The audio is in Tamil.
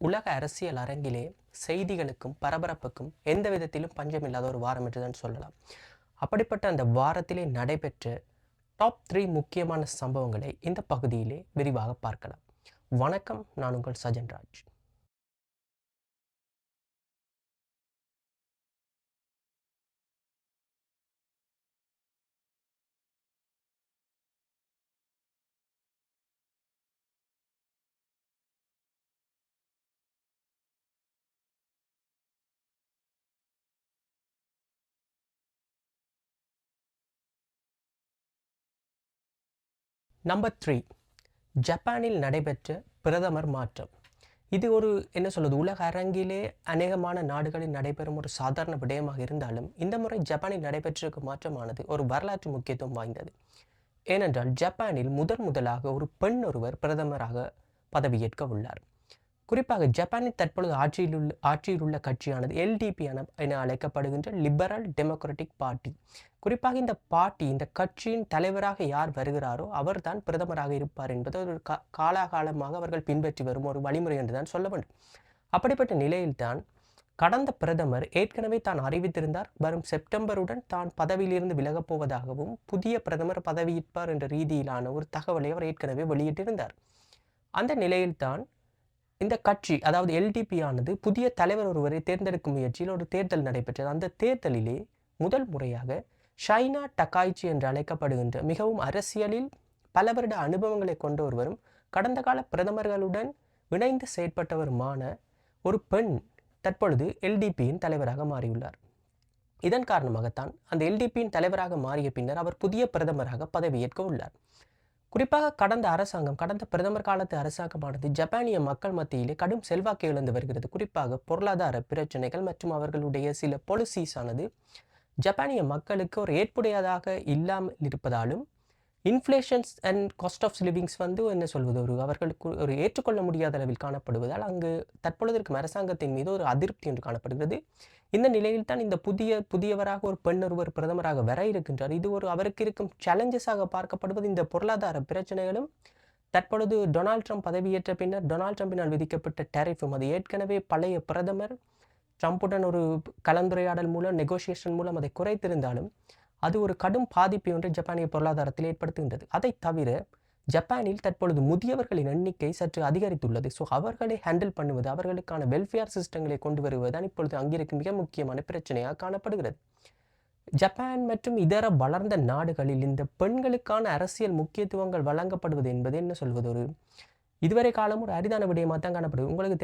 உலக அரசியல் அரங்கிலே செய்திகளுக்கும் பரபரப்புக்கும் எந்த விதத்திலும் பஞ்சமில்லாத ஒரு வாரம் என்றுதான் சொல்லலாம். அப்படிப்பட்ட அந்த வாரத்திலே நடைபெற்ற டாப் 3 முக்கியமான சம்பவங்களை இந்த பகுதியிலே விரிவாக பார்க்கலாம். வணக்கம், நான் உங்கள் சஜன்ராஜ். நம்பர் 3, ஜப்பானில் நடைபெற்ற பிரதமர் மாற்றம். இது ஒரு என்ன சொல்வது, உலக அரங்கிலே அநேகமான நாடுகளில் நடைபெறும் ஒரு சாதாரண விடயமாக இருந்தாலும் இந்த முறை ஜப்பானில் நடைபெற்றிருக்கும் மாற்றமானது ஒரு வரலாற்று முக்கியத்துவம் வாய்ந்தது. ஏனென்றால் ஜப்பானில் முதலாக ஒரு பெண் ஒருவர் பிரதமராக பதவியேற்க உள்ளார். குறிப்பாக ஜப்பானில் தற்பொழுது ஆட்சியில் உள்ள கட்சியானது எல்டிபி என அழைக்கப்படுகின்ற லிபரல் டெமோக்ராட்டிக் பார்ட்டி. குறிப்பாக இந்த கட்சியின் தலைவராக யார் வருகிறாரோ அவர்தான் பிரதமராக இருப்பார் என்பது ஒரு காலாகாலமாக அவர்கள் பின்பற்றி வரும் ஒரு வழிமுறை என்றுதான் சொல்ல வேண்டும். அப்படிப்பட்ட நிலையில்தான் கடந்த பிரதமர் ஏற்கனவே தான் அறிவித்திருந்தார், வரும் செப்டம்பருடன் தான் பதவியிலிருந்து விலகப் போவதாகவும் புதிய பிரதமர் பதவியேற்பார் என்ற ரீதியிலான ஒரு தகவலை அவர் ஏற்கனவே வெளியிட்டிருந்தார். அந்த நிலையில்தான் இந்த கட்சி, அதாவது எல்டிபி ஆனது புதிய தலைவர் ஒருவரை தேர்ந்தெடுக்கும் முயற்சியில் ஒரு தேர்தல் நடைபெற்றது. அந்த தேர்தலிலே முதல் முறையாக ஷைனா டகாய்ச்சி என்று அழைக்கப்படுகின்ற மிகவும் அரசியலில் பல வருட அனுபவங்களை கொண்ட ஒருவரும் கடந்த கால பிரதமர்களுடன் இணைந்து செயற்பட்டவருமான ஒரு பெண் தற்பொழுது எல்டிபியின் தலைவராக மாறியுள்ளார். இதன் காரணமாகத்தான் அந்த எல்டிபியின் தலைவராக மாறிய பின்னர் அவர் புதிய பிரதமராக பதவியேற்க உள்ளார். குறிப்பாக கடந்த பிரதமர் காலத்து அரசாங்கமானது ஜப்பானிய மக்கள் மத்தியிலே கடும் செல்வாக்கு இழந்து வருகிறது. குறிப்பாக பொருளாதார பிரச்சனைகள் மற்றும் அவர்களுடைய சில பாலிசிஸ் ஆனது ஜப்பானிய மக்களுக்கு ஒரு ஏற்புடையதாக இல்லாமல் இருப்பதாலும் inflations and cost of livings என்ன சொல்வது, அவர்களுக்கு ஒரு ஏற்றுக்கொள்ள முடியாத அளவில் காணப்படுவதால் அங்கு தற்பொழுது இருக்கும் அரசாங்கத்தின் மீது ஒரு அதிருப்தி என்று காணப்படுகிறது. இந்த நிலையில்தான் இந்த புதியவராக ஒரு பெண் ஒருவர் பிரதமராக வர இருக்கின்றார். இது அவருக்கு இருக்கும் சேலஞ்சஸாக பார்க்கப்படுவது இந்த பொருளாதார பிரச்சனைகளும், தற்பொழுது டொனால்ட் ட்ரம்ப் பதவியேற்ற பின்னர் டொனால்ட் ட்ரம்பினால் விதிக்கப்பட்ட டேரிஃபும். அது ஏற்கனவே பழைய பிரதமர் ட்ரம்புடன் ஒரு கலந்துரையாடல் மூலம், நெகோசியேஷன் மூலம் அதை குறைத்திருந்தாலும் அது ஒரு கடும் பாதிப்பை ஒன்று ஜப்பானிய பொருளாதாரத்தில் ஏற்படுத்துகின்றது. அதை தவிர ஜப்பானில் தற்பொழுது முதியவர்களின் எண்ணிக்கை சற்று அதிகரித்துள்ளது. ஸோ அவர்களை ஹேண்டில் பண்ணுவது, அவர்களுக்கான வெல்ஃபேர் சிஸ்டங்களை கொண்டு வருவதுதான் இப்பொழுது அங்கிருக்கும் மிக முக்கியமான பிரச்சனையாக காணப்படுகிறது. ஜப்பான் மற்றும் இதர வளர்ந்த நாடுகளில் இந்த பெண்களுக்கான அரசியல் முக்கியத்துவங்கள் வழங்கப்படுவது என்பது இதுவரை காலம் ஒரு அரிதான விடயமாக தான் காணப்படுது. உங்களுக்கு